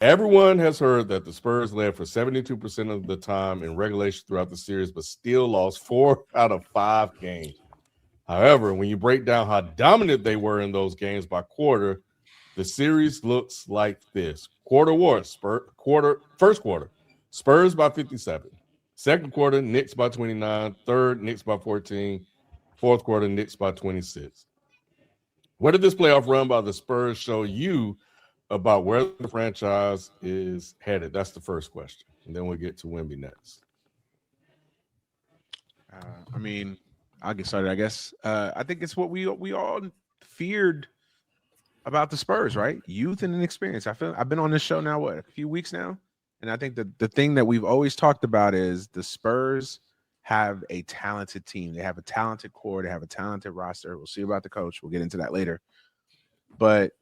Everyone has heard that the Spurs led for 72% of the time in regulation throughout the series, but still lost 4 out of 5 games. However, when you break down how dominant they were in those games by quarter, the series looks like this. First quarter, Spurs by 57. Second quarter, Knicks by 29. Third, Knicks by 14. Fourth quarter, Knicks by 26. What did this playoff run by the Spurs show you about where the franchise is headed? That's the first question. And then we'll get to Wemby next. I mean, I'll get started, I guess. I think it's what we all feared about the Spurs, right? Youth and inexperience. I've been on this show now, a few weeks now? And I think the thing that we've always talked about is the Spurs have a talented team. They have a talented core. They have a talented roster. We'll see about the coach. We'll get into that later. But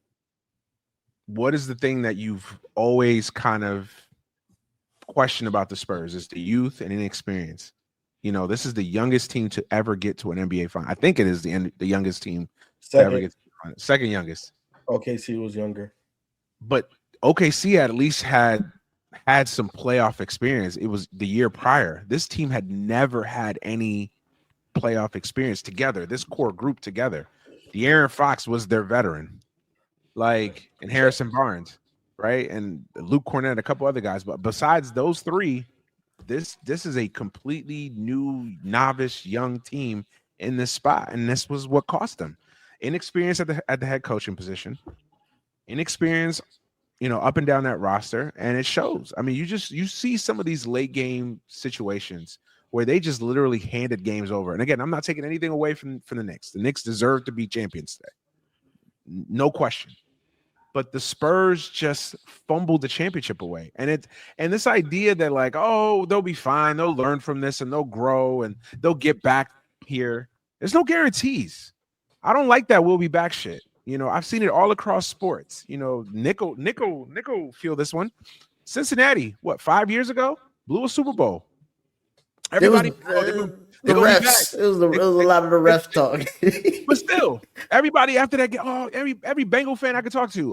what is the thing that you've always kind of questioned about the Spurs? Is the youth and inexperience. This is the youngest team to ever get to an NBA final. I think it is the youngest team to ever get to the final. Second youngest. OKC was younger. But OKC at least had some playoff experience. It was the year prior. This team had never had any playoff experience together, this core group together. De'Aaron Fox was their veteran, and Harrison Barnes, right? And Luke Cornett, a couple other guys. But besides those three, this is a completely new, novice, young team in this spot. And this was what cost them. Inexperience at the head coaching position, inexperience, up and down that roster, and it shows. I mean, you see some of these late game situations where they just literally handed games over. And again, I'm not taking anything away from the Knicks. The Knicks deserve to be champions today, no question. But the Spurs just fumbled the championship away, and this idea that they'll be fine, they'll learn from this, and they'll grow, and they'll get back here. There's no guarantees. I don't like that we'll be back shit. I've seen it all across sports. Nickel feel this one. Cincinnati, 5 years ago, blew a Super Bowl. Everybody, the refs. It was a lot of the refs talk. But still, everybody after that, every Bengal fan I could talk to,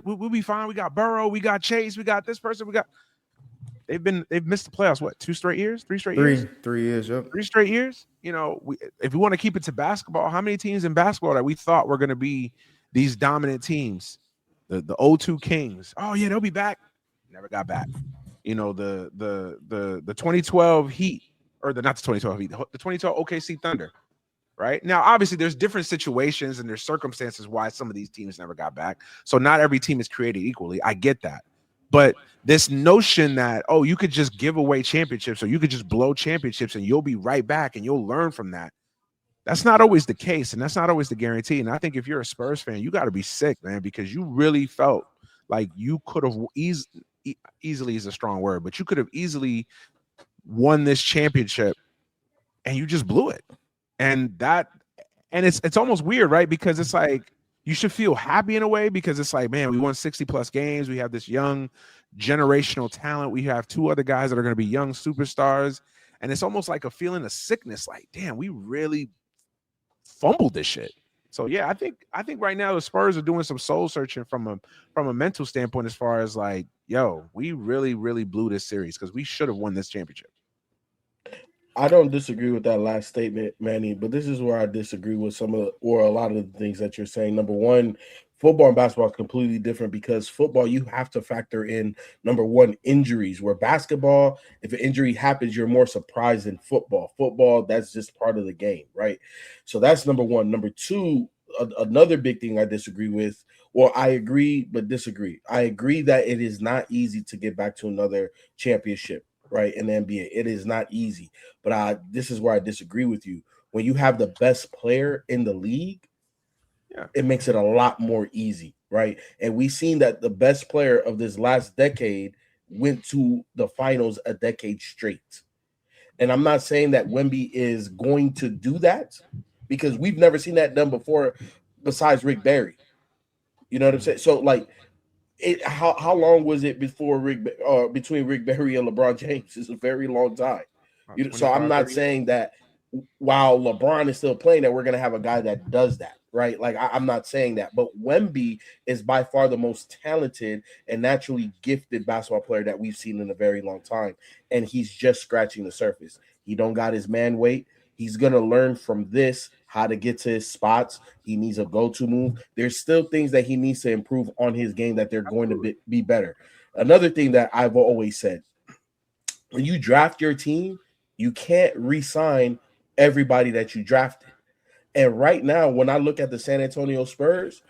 we'll be fine. We got Burrow, we got Chase, we got this person, They've missed the playoffs. 2 straight years? 3 straight years? 3 years. Yep. 3 straight years. If we want to keep it to basketball, how many teams in basketball that we thought were going to be these dominant teams? The 02 Kings. They'll be back. Never got back. The 2012 Heat, or not the 2012 Heat, the 2012 OKC Thunder. Right now, obviously, there's different situations and there's circumstances why some of these teams never got back. So not every team is created equally. I get that. But this notion that, you could just give away championships or you could just blow championships and you'll be right back and you'll learn from that. That's not always the case, and that's not always the guarantee. And I think if you're a Spurs fan, you got to be sick, man, because you really felt like you could have easily is a strong word, but you could have easily won this championship and you just blew it. And it's almost weird, right? Because it's like, you should feel happy in a way because it's like, man, we won 60 plus games. We have this young generational talent. We have 2 other guys that are going to be young superstars. And it's almost like a feeling of sickness. Like, damn, we really fumbled this shit. So yeah, I think right now the Spurs are doing some soul searching from a mental standpoint as far as we really, really blew this series because we should have won this championship. I don't disagree with that last statement, Manny, but this is where I disagree with a lot of the things that you're saying. Number one, football and basketball are completely different because football, you have to factor in, number one, injuries, where basketball, if an injury happens, you're more surprised than football. Football, that's just part of the game, right? So that's number one. Number two, another big thing I disagree with, well, I agree but disagree. I agree that it is not easy to get back to another championship, right, in the NBA. It is not easy. But this is where I disagree with you. When you have the best player in the league, it makes it a lot more easy, right? And we've seen that the best player of this last decade went to the finals a decade straight. And I'm not saying that Wemby is going to do that because we've never seen that done before besides Rick Barry. You know what I'm saying? So, how long was it between Rick Barry and LeBron James? It's a very long time. So I'm not saying that while LeBron is still playing that we're going to have a guy that does that. right? Like I'm not saying that, but Wemby is by far the most talented and naturally gifted basketball player that we've seen in a very long time, and he's just scratching the surface. He don't got his man weight. He's gonna learn from this how to get to his spots. He needs a go-to move. There's still things that he needs to improve on his game that they're going to be better. Another thing that I've always said, when you draft your team, you can't re-sign everybody that you drafted. And right now, when I look at the San Antonio Spurs,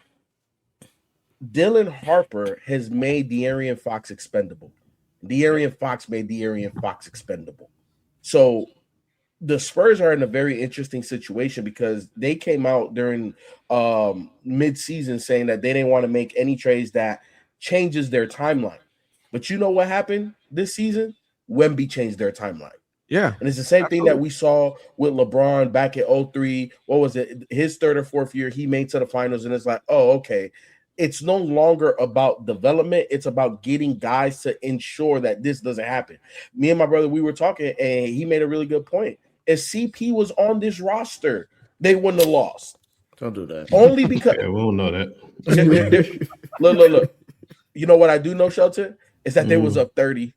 Dylan Harper has made De'Aaron Fox expendable. De'Aaron Fox made De'Aaron Fox expendable. So the Spurs are in a very interesting situation because they came out during mid-season saying that they didn't want to make any trades that changes their timeline. But you know what happened this season? Wemby changed their timeline. Yeah. And it's the same Absolutely. thing that we saw with LeBron back in 2003. What was it? His third or fourth year, he made to the finals, and it's like, oh, okay. It's no longer about development. It's about getting guys to ensure that this doesn't happen. Me and my brother, we were talking, and he made a really good point. If CP was on this roster, they wouldn't have lost. Don't do that. Only because Yeah, we don't know that. look. You know what I do know, Shelton, is that they was up 30.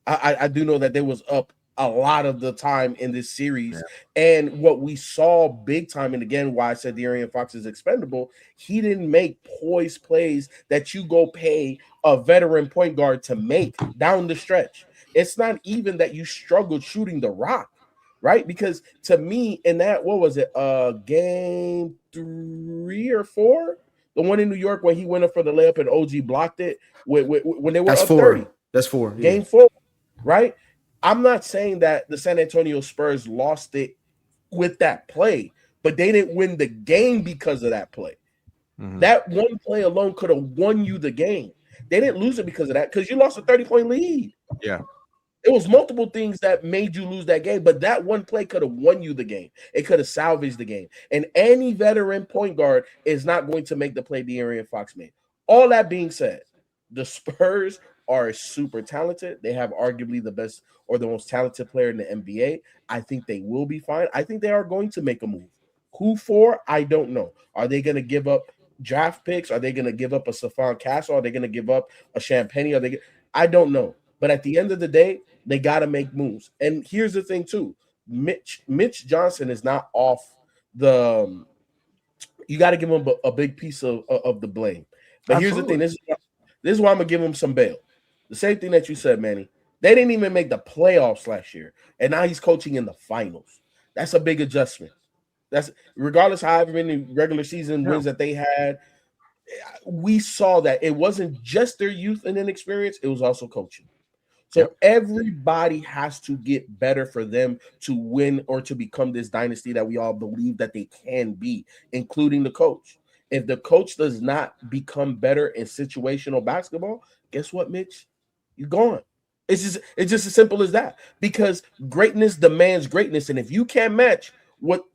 I do know that they was up a lot of the time in this series. Yeah. And what we saw big time, and again, why I said De'Aaron Fox is expendable, he didn't make poised plays that you go pay a veteran point guard to make down the stretch. It's not even that you struggled shooting the rock, right? Because to me, in that, what was it, game 3 or 4? The one in New York where he went up for the layup and OG blocked it when they were That's up 4. 30. That's 4. Game 4, right? I'm not saying that the San Antonio Spurs lost it with that play, but they didn't win the game because of that play. Mm-hmm. That one play alone could have won you the game. They didn't lose it because of that, because you lost a 30-point lead. Yeah. It was multiple things that made you lose that game, but that one play could have won you the game. It could have salvaged the game. And any veteran point guard is not going to make the play De'Aaron Fox made. All that being said, the Spurs are super talented. They have arguably the best or the most talented player in the NBA. I think they will be fine. I think they are going to make a move. Who for? I don't know. Are they going to give up draft picks? Are they going to give up a Stephon Castle? Are they going to give up a Champagnie? I don't know. But at the end of the day, they got to make moves. And here's the thing too. Mitch Johnson is not off the you got to give him a big piece of the blame. But Absolutely. Here's the thing. This is why I'm going to give him some bail. The same thing that you said, Manny. They didn't even make the playoffs last year, and now he's coaching in the finals. That's a big adjustment. That's regardless of however many regular season wins that they had. We saw that it wasn't just their youth and inexperience; it was also coaching. So everybody has to get better for them to win or to become this dynasty that we all believe that they can be, including the coach. If the coach does not become better in situational basketball, guess what, Mitch? You're gone. It's just as simple as that, because greatness demands greatness. And if you can't match what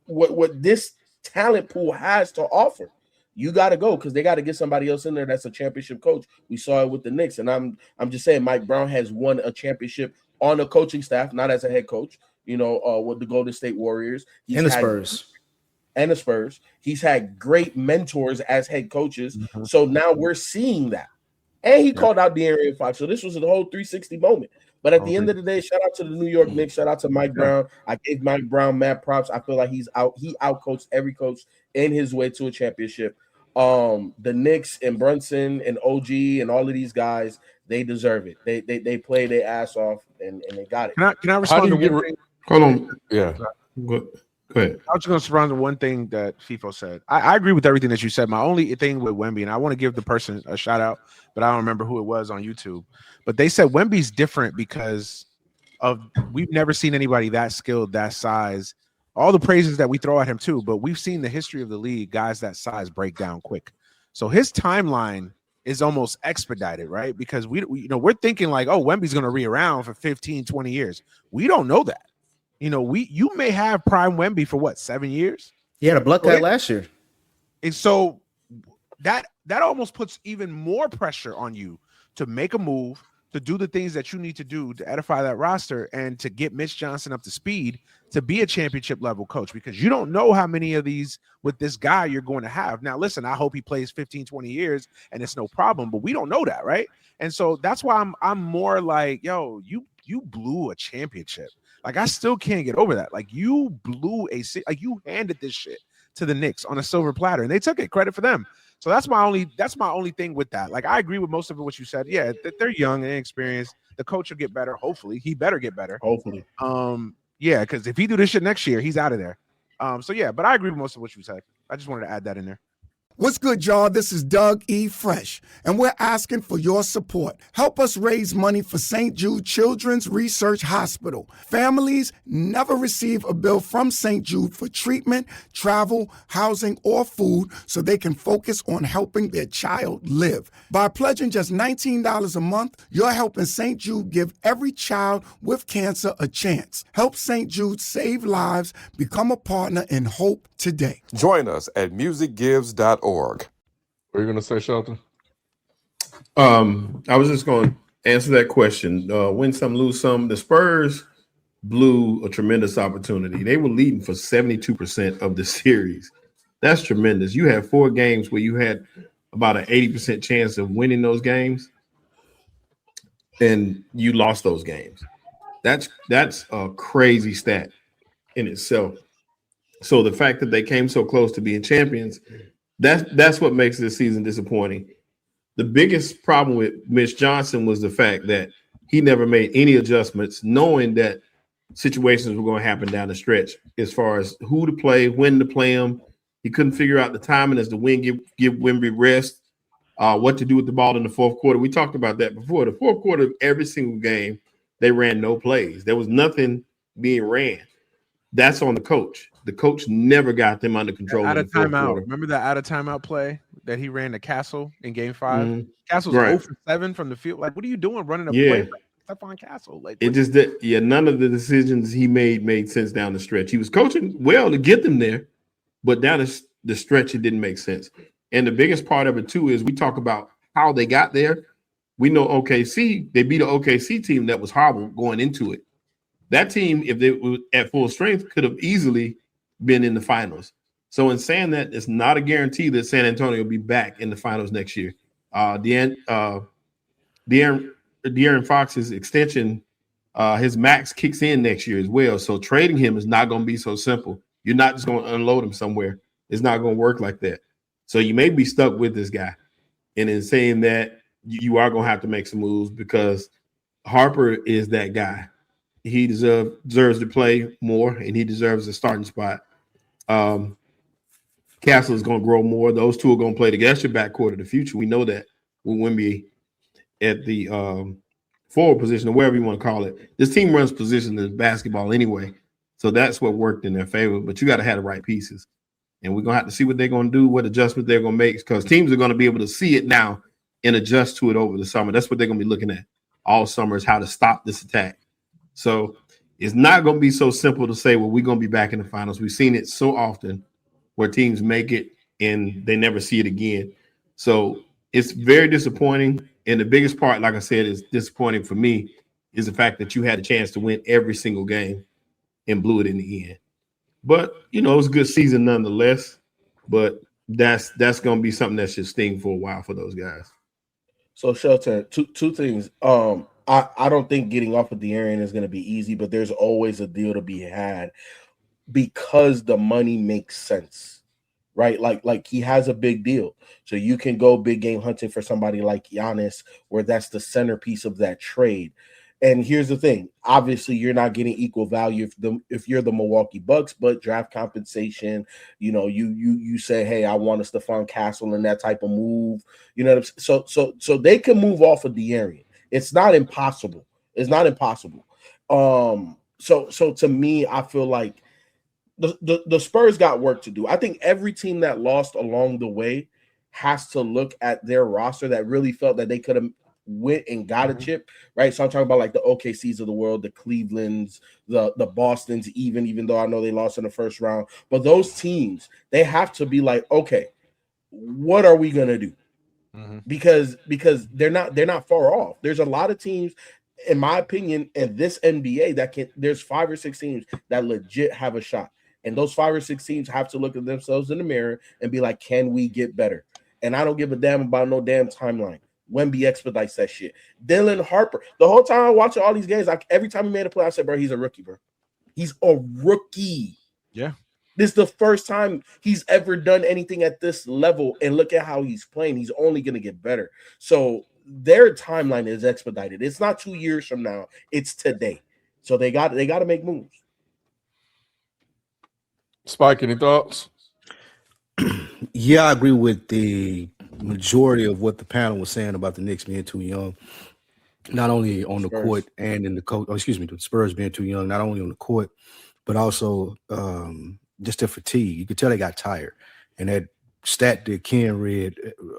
this talent pool has to offer, you got to go, because they got to get somebody else in there that's a championship coach. We saw it with the Knicks. And I'm just saying Mike Brown has won a championship on a coaching staff, not as a head coach, with the Golden State Warriors. And the Spurs. He's had great mentors as head coaches. Mm-hmm. So now we're seeing that. And he called out De'Aaron Fox. So this was a whole 360 moment. But at the end of the day, shout out to the New York Knicks. Shout out to Mike Brown. I gave Mike Brown mad props. I feel like he outcoached every coach in his way to a championship. The Knicks and Brunson and OG and all of these guys, they deserve it. They play their ass off and they got it. Can I respond to one thing? Hold on. Yeah. Go ahead. I was just going to respond to one thing that FIFO said. I agree with everything that you said. My only thing with Wemby, and I want to give the person a shout out, but I don't remember who it was on YouTube. But they said Wemby's different because we've never seen anybody that skilled, that size. All the praises that we throw at him too, but we've seen the history of the league, guys that size break down quick. So his timeline is almost expedited, right? Because we're thinking like, oh, Wemby's going to be around for 15, 20 years. We don't know that. You may have prime Wemby for 7 years? He had a blood clot last year. And so that almost puts even more pressure on you to make a move, to do the things that you need to do to edify that roster and to get Mitch Johnson up to speed to be a championship level coach, because you don't know how many of these with this guy you're going to have. Now, listen, I hope he plays 15, 20 years and it's no problem, but we don't know that, right? And so that's why I'm more like, yo, you blew a championship. Like, I still can't get over that. Like, you blew like you handed this shit to the Knicks on a silver platter, and they took it. Credit for them. So that's my only thing with that. Like, I agree with most of it what you said. Yeah, they're young and inexperienced. The coach will get better. Hopefully, he better get better. Hopefully. Yeah, because if he do this shit next year, he's out of there. So yeah, but I agree with most of what you said. I just wanted to add that in there. What's good, y'all? This is Doug E. Fresh, and we're asking for your support. Help us raise money for St. Jude Children's Research Hospital. Families never receive a bill from St. Jude for treatment, travel, housing, or food, so they can focus on helping their child live. By pledging just $19 a month, you're helping St. Jude give every child with cancer a chance. Help St. Jude save lives. Become a partner in hope today. Join us at musicgives.org. What are you going to say, Shelton? I was just going to answer that question. Win some, lose some. The Spurs blew a tremendous opportunity. They were leading for 72% of the series. That's tremendous. You had 4 games where you had about an 80% chance of winning those games, and you lost those games. That's a crazy stat in itself. So the fact that they came so close to being champions, that's what makes this season disappointing. The biggest problem with Mitch Johnson was the fact that he never made any adjustments, knowing that situations were going to happen down the stretch as far as who to play, when to play them. He couldn't figure out the timing as the win, give Wemby rest, what to do with the ball in the fourth quarter. We talked about that before. The fourth quarter of every single game, they ran no plays. There was nothing being ran. That's on the coach. The coach never got them under control. Out of timeout. Remember that out of timeout play that he ran to Castle in Game 5? Mm-hmm. Castle's 0 for 7 from the field. Like, what are you doing running a play like Stephon Castle? Like, it just did. Yeah, none of the decisions he made sense down the stretch. He was coaching well to get them there, but down the stretch, it didn't make sense. And the biggest part of it too is we talk about how they got there. We know OKC, they beat an OKC team that was horrible going into it. That team, if they were at full strength, could have easily been in the finals. So in saying that, it's not a guarantee that San Antonio will be back in the finals next year. De'Aaron Fox's extension, his max kicks in next year as well. So trading him is not going to be so simple. You're not just going to unload him somewhere. It's not going to work like that. So you may be stuck with this guy. And in saying that, you are going to have to make some moves because Harper is that guy. He deserves to play more, and he deserves a starting spot. Castle is going to grow more. Those two are going to play together. That's your backcourt of the future. We know that with Wemby at the forward position or wherever you want to call it. This team runs position in basketball anyway, so that's what worked in their favor. But you got to have the right pieces, and we're going to have to see what they're going to do, what adjustments they're going to make, because teams are going to be able to see it now and adjust to it over the summer. That's what they're going to be looking at all summer, is how to stop this attack. So it's not going to be so simple to say, well, we're going to be back in the finals. We've seen it so often where teams make it and they never see it again. So it's very disappointing. And the biggest part, like I said, is disappointing for me is the fact that you had a chance to win every single game and blew it in the end. But, it was a good season nonetheless. But that's going to be something that should sting for a while for those guys. So, Shelton, two things. I don't think getting off of De'Aaron is going to be easy, but there's always a deal to be had because the money makes sense, right? Like he has a big deal. So you can go big game hunting for somebody like Giannis, where that's the centerpiece of that trade. And here's the thing. Obviously, you're not getting equal value if you're the Milwaukee Bucks, but draft compensation, you say, hey, I want a Stephon Castle and that type of move. So they can move off of De'Aaron. It's not impossible. It's not impossible. So to me, I feel like the Spurs got work to do. I think every team that lost along the way has to look at their roster that really felt that they could have went and got a chip, right? So I'm talking about like the OKCs of the world, the Clevelands, the Bostons, even though I know they lost in the first round. But those teams, they have to be like, okay, what are we going to do? because they're not far off. There's a lot of teams, in my opinion, in this NBA there's 5 or 6 teams that legit have a shot. And those 5 or 6 teams have to look at themselves in the mirror and be like, can we get better? And I don't give a damn about no damn timeline. Wemby expedites that shit. Dylan Harper. The whole time I'm watching all these games, every time he made a play, I said, bro, he's a rookie, bro. He's a rookie. Yeah. This is the first time he's ever done anything at this level, and look at how he's playing. He's only going to get better. So their timeline is expedited. It's not 2 years from now. It's today. So they got to make moves. Spike, any thoughts? Yeah, I agree with the majority of what the panel was saying about the Knicks being too young, not only on the court and in the coach. Oh, excuse me, the Spurs being too young, not only on the court, but also just their fatigue. You could tell they got tired. And that stat that Ken read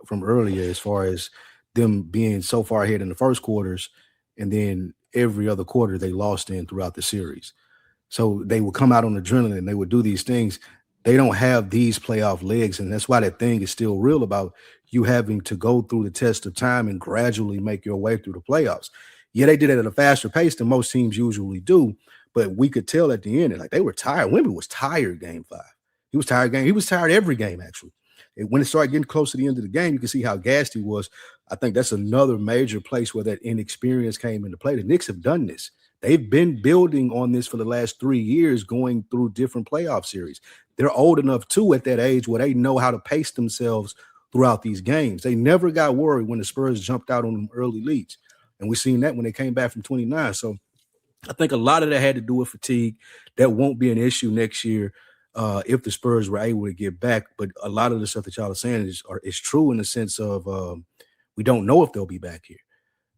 from earlier, as far as them being so far ahead in the first quarters, and then every other quarter they lost in throughout the series. So they would come out on adrenaline and they would do these things. They don't have these playoff legs, and that's why that thing is still real about you having to go through the test of time and gradually make your way through the playoffs. Yeah, they did it at a faster pace than most teams usually do, but we could tell at the end, like, they were tired. Wemby was tired game 5. He was tired game. He was tired every game, actually. And when it started getting close to the end of the game, you can see how gassed he was. I think that's another major place where that inexperience came into play. The Knicks have done this. They've been building on this for the last 3 years, going through different playoff series. They're old enough, too, at that age where they know how to pace themselves throughout these games. They never got worried when the Spurs jumped out on them early leads. And we've seen that when they came back from 29. So I think a lot of that had to do with fatigue. That won't be an issue next year if the Spurs were able to get back. But a lot of the stuff that y'all are saying is true in the sense of we don't know if they'll be back here.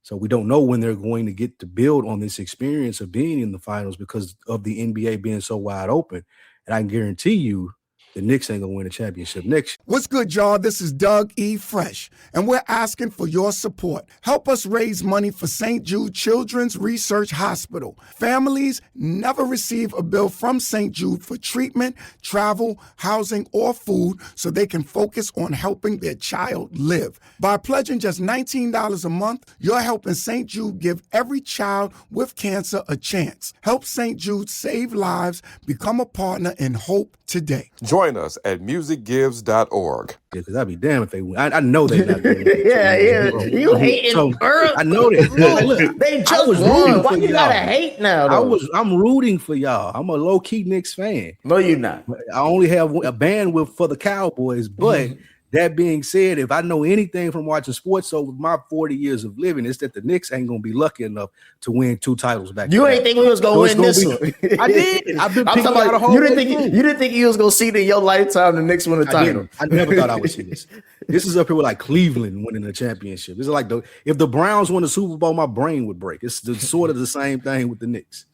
So we don't know when they're going to get to build on this experience of being in the finals because of the NBA being so wide open. And I can guarantee you the Knicks ain't going to win a championship next year. What's good, y'all? This is Doug E. Fresh, and we're asking for your support. Help us raise money for St. Jude Children's Research Hospital. Families never receive a bill from St. Jude for treatment, travel, housing, or food so they can focus on helping their child live. By pledging just $19 a month, you're helping St. Jude give every child with cancer a chance. Help St. Jude save lives. Become a partner in hope today. Join us at musicgives.org. Because I'd be damned if they win. I know they're not going to win. Yeah. You hating early. I know that. Look, they just won. Why you gotta hate now, though? I'm rooting for y'all. I'm a low-key Knicks fan. No, you're not. I only have a bandwidth for the Cowboys, but that being said, if I know anything from watching sports over my 40 years of living, it's that the Knicks ain't going to be lucky enough to win 2 titles back. You ain't think we was going to win this one. I did. I've been picking out a whole you didn't think you was going to see it in your lifetime the Knicks win a title. I never thought I would see this. This is up here with like Cleveland winning the championship. This is like if the Browns won the Super Bowl, my brain would break. It's sort of the same thing with the Knicks.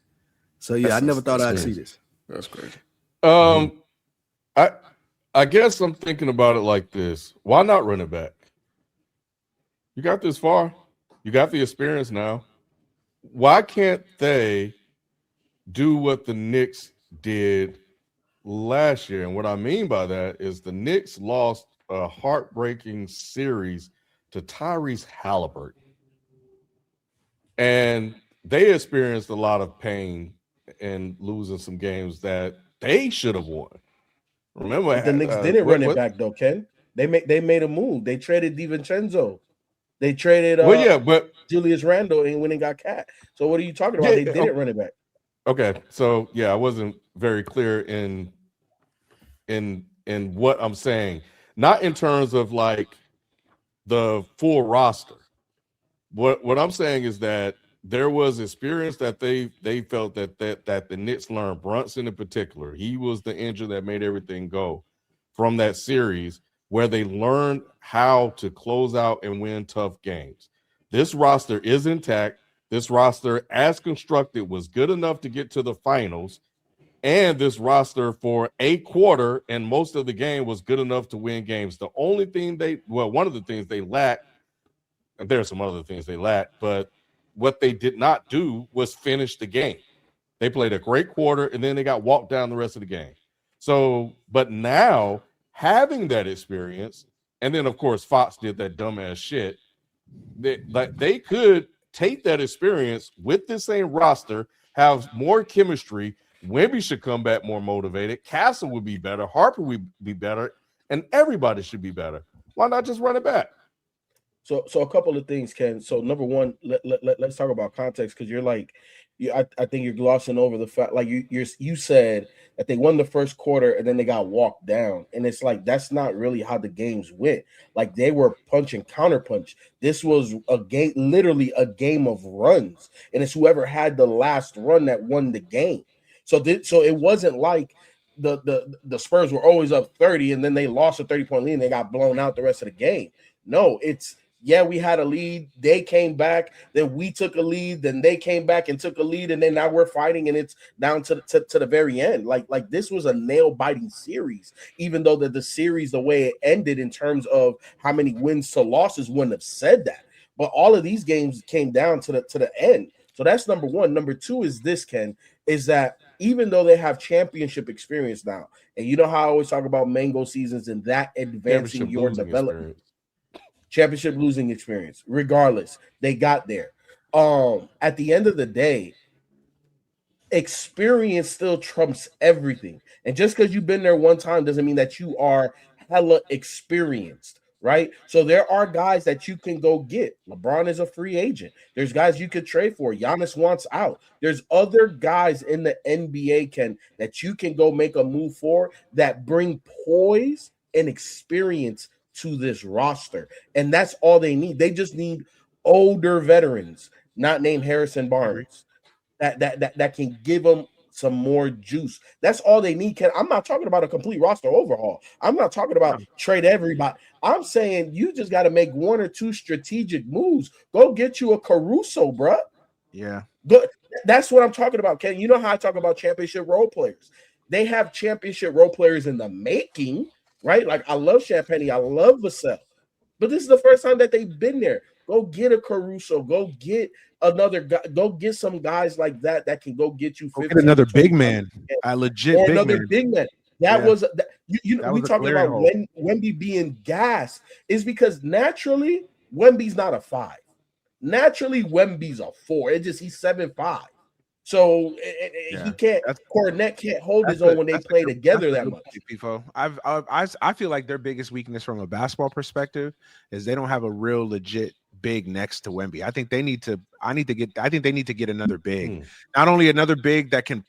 So yeah, I never thought I'd see this. That's crazy. I guess I'm thinking about it like this. Why not run it back? You got this far. You got the experience now. Why can't they do what the Knicks did last year? And what I mean by that is the Knicks lost a heartbreaking series to Tyrese Halliburton. And they experienced a lot of pain in losing some games that they should have won. Remember, but the Knicks didn't run it back though, Ken. They made a move. They traded DiVincenzo. They traded but Julius Randle and when they got Cat. So what are you talking about? They didn't run it back. Okay, so I wasn't very clear in what I'm saying. Not in terms of like the full roster. What I'm saying is that there was experience that they felt that the Knicks learned. Brunson in particular, he was the engine that made everything go from that series, where they learned how to close out and win tough games. This roster is intact. This roster, as constructed, was good enough to get to the finals, and this roster for a quarter and most of the game was good enough to win games. The only thing one of the things they lacked, and there are some other things they lacked, but what they did not do was finish the game. They played a great quarter, and then they got walked down the rest of the game. So, but now having that experience, and then of course Fox did that dumbass shit. They could take that experience with this same roster, have more chemistry. Wemby should come back more motivated. Castle would be better. Harper would be better, and everybody should be better. Why not just run it back? So a couple of things, Ken. So number one, let's talk about context, because you're like, I think you're glossing over the fact, like you said that they won the first quarter and then they got walked down, and it's like that's not really how the games went. Like they were punch and counterpunch. This was a game, literally a game of runs, and it's whoever had the last run that won the game. So it wasn't like the Spurs were always up 30 and then they lost a 30-point lead and they got blown out the rest of the game. No, it's we had a lead. They came back. Then we took a lead. Then they came back and took a lead. And then now we're fighting, and it's down to the very end. Like this was a nail biting series. Even though the series, the way it ended in terms of how many wins to losses, wouldn't have said that. But all of these games came down to the end. So that's number one. Number two is this, Ken, is that even though they have championship experience now, and you know how I always talk about mango seasons and that advancing your development. Championship losing experience. Regardless, they got there. At the end of the day, experience still trumps everything. And just because you've been there one time doesn't mean that you are hella experienced, right? So there are guys that you can go get. LeBron is a free agent. There's guys you could trade for. Giannis wants out. There's other guys in the NBA that you can go make a move for that bring poise and experience to this roster, and that's all they need. They just need older veterans, not named Harrison Barnes, that can give them some more juice. That's all they need. I'm not talking about a complete roster overhaul. I'm not talking about trade everybody. I'm saying you just got to make one or two strategic moves. Go get you a Caruso, bro. Yeah. That's what I'm talking about, Ken. You know how I talk about championship role players. They have championship role players in the making, right? Like I love Champagne, I love Vassell, but this is the first time that they've been there. Go get a Caruso, go get another guy, go get some guys like that can go get you 15, get another big man, a legit or big another man. big man. That was we talking about Wemby being gas is because naturally Wemby's not a 5. Naturally, Wemby's a 4. It just he's 7'5". So he can't. Cornette can't hold his own when they play together that much. I feel like their biggest weakness from a basketball perspective is they don't have a real legit big next to Wemby. I think they need to. I think they need to get another big. Not only another big that can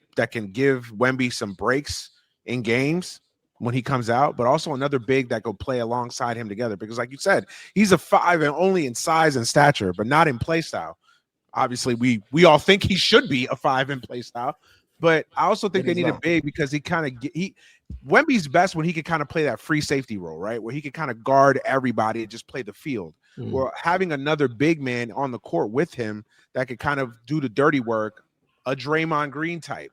give Wemby some breaks in games when he comes out, but also another big that go play alongside him together. Because, like you said, he's a 5 and only in size and stature, but not in play style. Obviously, we all think he should be a 5 in play style, but I also think they need a big because Wemby's best when he can kind of play that free safety role, right? Where he can kind of guard everybody and just play the field. Or having another big man on the court with him that could kind of do the dirty work, a Draymond Green type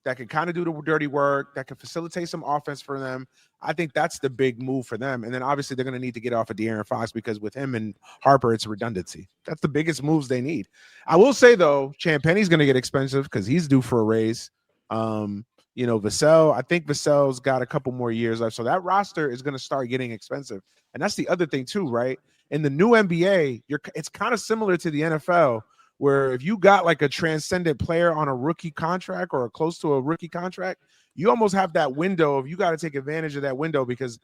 that could kind of do the dirty work, that could facilitate some offense for them. I think that's the big move for them. And then obviously they're going to need to get off of De'Aaron Fox because with him and Harper, it's redundancy. That's the biggest moves they need. I will say, though, Champagne's going to get expensive because he's due for a raise. Vassell, I think Vassell's got a couple more years left. So that roster is going to start getting expensive. And that's the other thing too, right? In the new NBA, it's kind of similar to the NFL, where if you got like a transcendent player on a rookie contract or close to a rookie contract, you almost have that window of you got to take advantage of that window because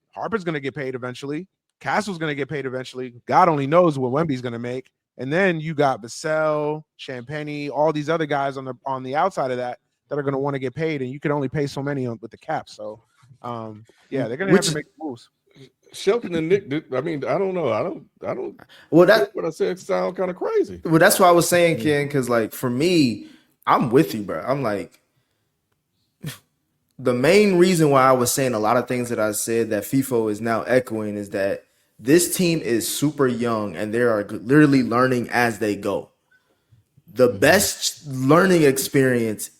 Harper's going to get paid eventually. Castle's going to get paid eventually. God only knows what Wemby's going to make. And then you got Vassell, Champagne, all these other guys on the outside of that are going to want to get paid, and you can only pay so many with the cap. So, they're going to have to make moves. Shelton and Nick, I mean, I don't know. I don't. Well, that what I said sound kind of crazy. Well, that's what I was saying, Ken. Because like for me, I'm with you, bro. I'm like the main reason why I was saying a lot of things that I said that FIFO is now echoing is that this team is super young and they are literally learning as they go. The best learning experience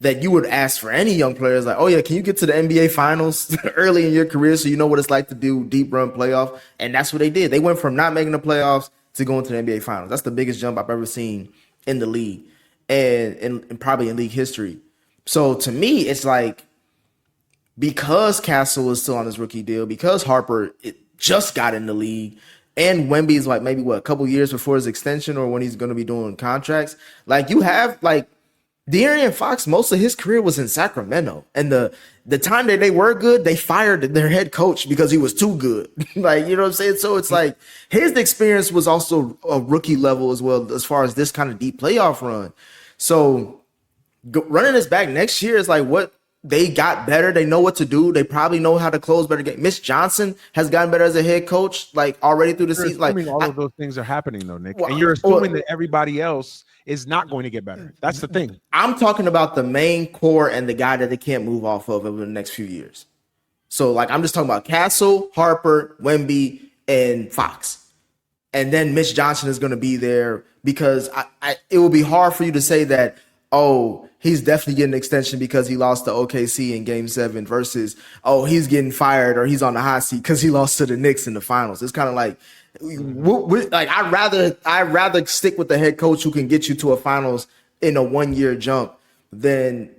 that you would ask for any young player is like, oh yeah, can you get to the NBA finals early in your career so you know what it's like to do deep run playoff? And that's what they did. They went from not making the playoffs to going to the NBA finals. That's the biggest jump I've ever seen in the league and probably in league history. So to me, it's like because Castle is still on his rookie deal, because Harper just got in the league, and Wemby's like maybe a couple years before his extension or when he's going to be doing contracts. Like you have like De'Aaron Fox, most of his career was in Sacramento, and the time that they were good, they fired their head coach because he was too good. Like, you know what I'm saying? So it's like his experience was also a rookie level as well as far as this kind of deep playoff run. So running this back next year is like what they got better. They know what to do. They probably know how to close better games. Mitch Johnson has gotten better as a head coach, like already through the You're season. Like assuming all of those things are happening though, Nick, Well, and you're assuming that everybody else is not going to get better. That's the thing. I'm talking about the main core and the guy that they can't move off of over the next few years. So, like, I'm just talking about Castle, Harper, Wemby, and Fox. And then Mitch Johnson is going to be there because it will be hard for you to say that, oh, he's definitely getting an extension because he lost to OKC in Game 7 versus, oh, he's getting fired or he's on the hot seat because he lost to the Knicks in the finals. It's kind of like, I'd rather stick with the head coach who can get you to a finals in a 1-year jump than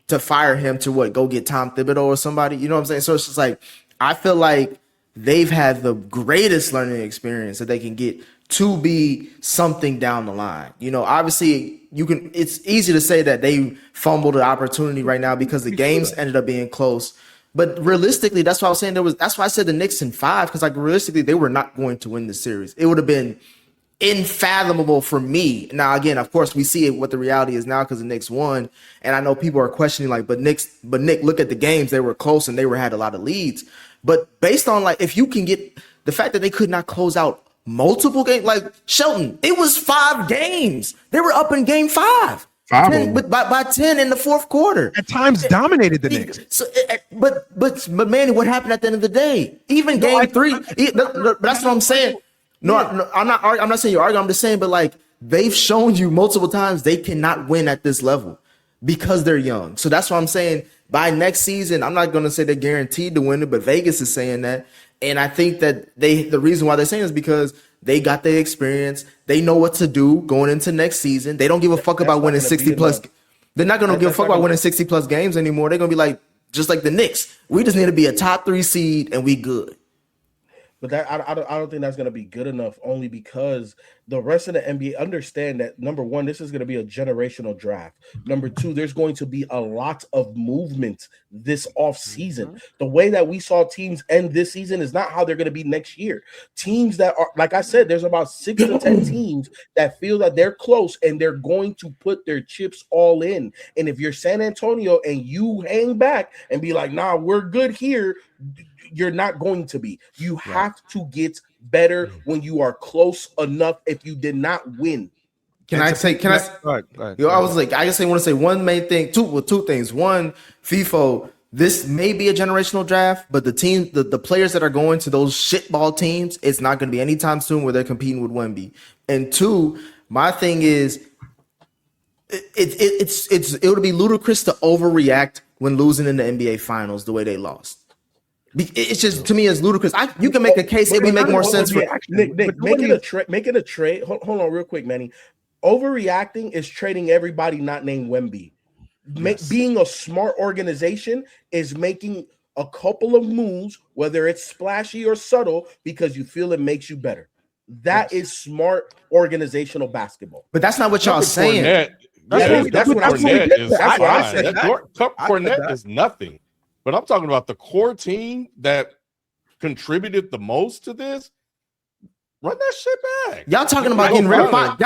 to fire him to go get Tom Thibodeau or somebody. You know what I'm saying? So it's just like, I feel like they've had the greatest learning experience that they can get to be something down the line. You know, obviously it's easy to say that they fumbled an opportunity right now because the games ended up being close. But realistically, that's why I was saying that's why I said the Knicks in 5, because like realistically, they were not going to win the series. It would have been unfathomable for me. Now, again, of course, we see what the reality is now because the Knicks won. And I know people are questioning, like, but Nick, look at the games. They were close and had a lot of leads. But based on like, if you can get the fact that they could not close out multiple games, like Shelton, it was 5 games. They were up in Game 5. 10, by 10 in the fourth quarter. At times dominated the Knicks. So, but Manny, what happened at the end of the day? Even Game 3. That's what I'm saying. No, I'm not saying you're arguing. I'm just saying, but like they've shown you multiple times they cannot win at this level because they're young. So that's what I'm saying. By next season, I'm not going to say they're guaranteed to win it, but Vegas is saying that. And I think that the reason why they're saying is because they got the experience. They know what to do going into next season. They don't give a fuck about winning 60 plus. They're not going to give a fuck about winning 60 plus games anymore. They're going to be like, just like the Knicks. We just need to be a top 3 seed and we good. But that I don't think that's going to be good enough, only because the rest of the NBA understand that, number one, this is going to be a generational draft. Number 2, there's going to be a lot of movement this offseason. Mm-hmm. The way that we saw teams end this season is not how they're going to be next year. Teams that are, like I said, there's about 6 to 10 teams that feel that they're close and they're going to put their chips all in. And if you're San Antonio and you hang back and be like, nah, we're good here, you're not going to be. You have to get better when you are close enough. If you did not win, Go ahead. I just want to say one main thing. Two things. One, FIFO. This may be a generational draft, but the players that are going to those shitball teams, it's not going to be anytime soon where they're competing with Wemby. And 2, my thing is, it would be ludicrous to overreact when losing in the NBA Finals the way they lost. It's just, to me, it's ludicrous. You can make a case. It would make more sense for Nick. Make it a trade. Hold on, real quick, Manny. Overreacting is trading everybody not named Wemby. Being a smart organization is making a couple of moves, whether it's splashy or subtle, because you feel it makes you better. That is smart organizational basketball. But that's not what y'all saying. That's what I said. That's what I said. Cornette is nothing. But I'm talking about the core team that contributed the most to this. Run that shit back. Y'all talking about getting rid of Fox.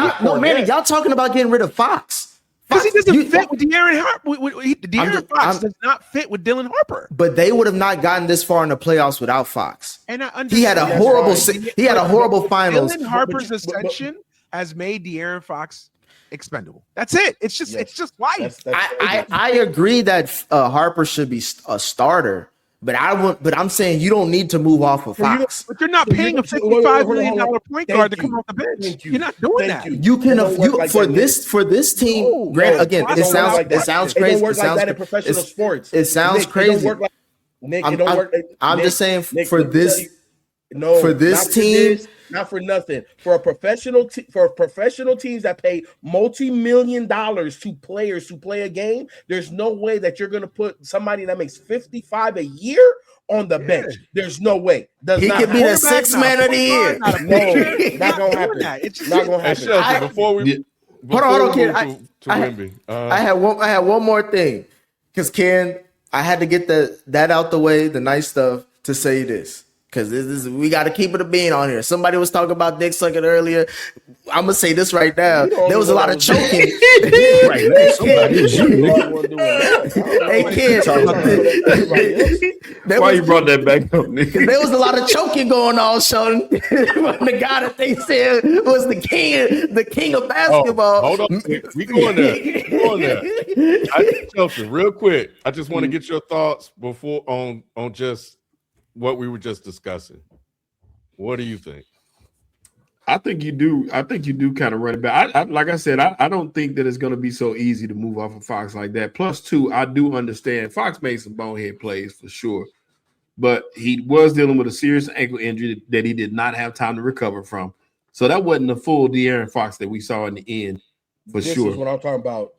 Y'all talking about getting rid of Fox. Because he doesn't fit with De'Aaron Harper. De'Aaron Fox does not fit with Dylan Harper. But they would have not gotten this far in the playoffs without Fox. And he had a horrible finals. Dylan Harper's ascension has made De'Aaron Fox expendable. That's it. It's just life. I agree that Harper should be a starter, but I'm saying you don't need to move off of Fox. But you're not paying a $55 million point guard to come off the bench. You're not doing that. You can for this team. Grant, again, it sounds crazy. It don't work like that in professional sports. It sounds crazy. Nick, it don't work. I'm just saying for this team. Not for nothing. For a professional teams that pay multi-million dollars to players who play a game, there's no way that you're going to put somebody that makes $55 a year on the bench. There's no way. He could be the sixth man of the year. No, not gonna happen. It's not gonna happen. Shelton, before we hold on, Ken. to Wemby. I had one more thing, because Ken, I had to get that out the way, the nice stuff, to say this. Because we got to keep it a bean on here. Somebody was talking about dick sucking earlier. I'm gonna say this right now. There was a lot of choking. Right now, somebody was you. Hey, kid. Why you brought that back up, nigga? There was a lot of choking going on, Sheldon. The guy that they said was the king of basketball. Hold on, we going there. Shelton, real quick. I just want to get your thoughts before on just what we were just discussing. What do you think? I think you do. I think you do kind of run it back. Like I said, I don't think that it's going to be so easy to move off of Fox like that. Plus, two, I do understand Fox made some bonehead plays for sure, but he was dealing with a serious ankle injury that he did not have time to recover from. So that wasn't the full De'Aaron Fox that we saw in the end, for This sure. is what I'm talking about.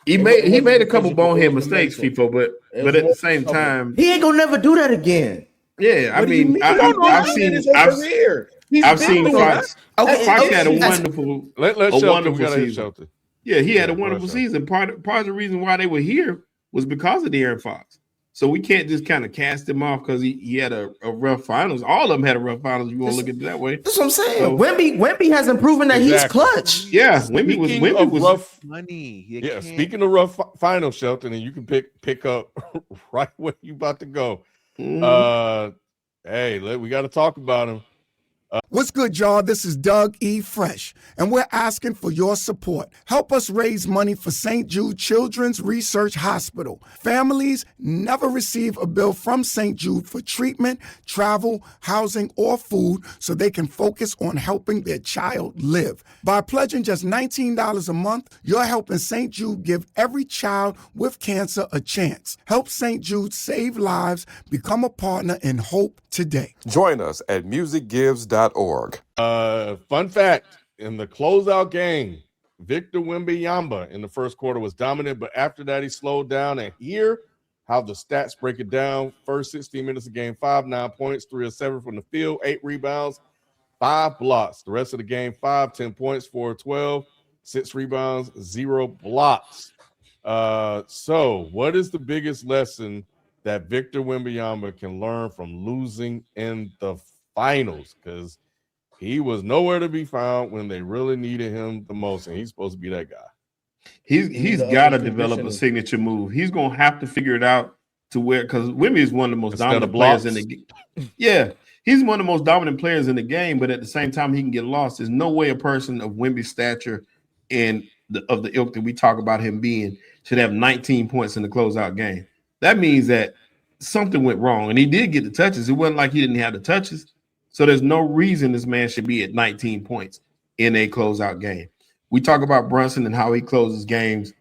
He made a couple bonehead mistakes, FIFO, but at the same time, he ain't gonna never do that again. Yeah, I mean, I've seen Fox. Fox had a wonderful, season. Yeah, he had a wonderful season. Part of the reason why they were here was because of De'Aaron Fox. So we can't just kind of cast him off because he had a rough finals. All of them had a rough finals. If you want to look at it that way. That's what I'm saying. So, Wemby hasn't proven that he's clutch. Yeah, Wemby was rough money. Speaking of rough finals, Shelton, and you can pick up right where you about to go. Hey, we got to talk about him. What's good, y'all? This is Doug E. Fresh, and we're asking for your support. Help us raise money for St. Jude Children's Research Hospital. Families never receive a bill from St. Jude for treatment, travel, housing, or food, so they can focus on helping their child live. By pledging just $19 a month, you're helping St. Jude give every child with cancer a chance. Help St. Jude save lives. Become a partner in hope today. Join us at musicgives.org. Fun fact, in the closeout game, Victor Wembanyama in the first quarter was dominant, but after that he slowed down. And here how the stats break it down. First 16 minutes of game 5, 9 points, 3 of 7 from the field, 8 rebounds, 5 blocks. The rest of the game, 5, 10 points, 4 of 12, 6 rebounds, 0 blocks. So what is the biggest lesson that Victor Wembanyama can learn from losing in the finals? Because he was nowhere to be found when they really needed him the most, and he's supposed to be that guy. He's got to develop a signature move. He's going to have to figure it out to where, because Wemby is one of the most dominant players in the game. Yeah, he's one of the most dominant players in the game, but at the same time, he can get lost. There's no way a person of Wemby's stature and of the ilk that we talk about him being should have 19 points in the closeout game. That means that something went wrong, and he did get the touches. It wasn't like he didn't have the touches. So there's no reason this man should be at 19 points in a closeout game. We talk about Brunson and how he closes games.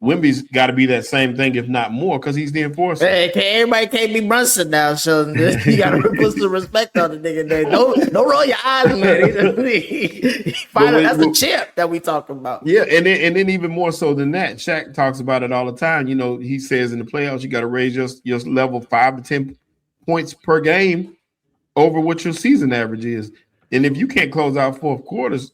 Wemby's got to be that same thing, if not more, because he's the enforcer. Hey, everybody can't be Brunson now, so you got to put some respect on the nigga name. Don't roll your eyes, man. That's the chip that we talking about. Yeah, and then even more so than that, Shaq talks about it all the time. You know, he says in the playoffs, you got to raise your level 5 to 10 points per game over what your season average is. And if you can't close out fourth quarters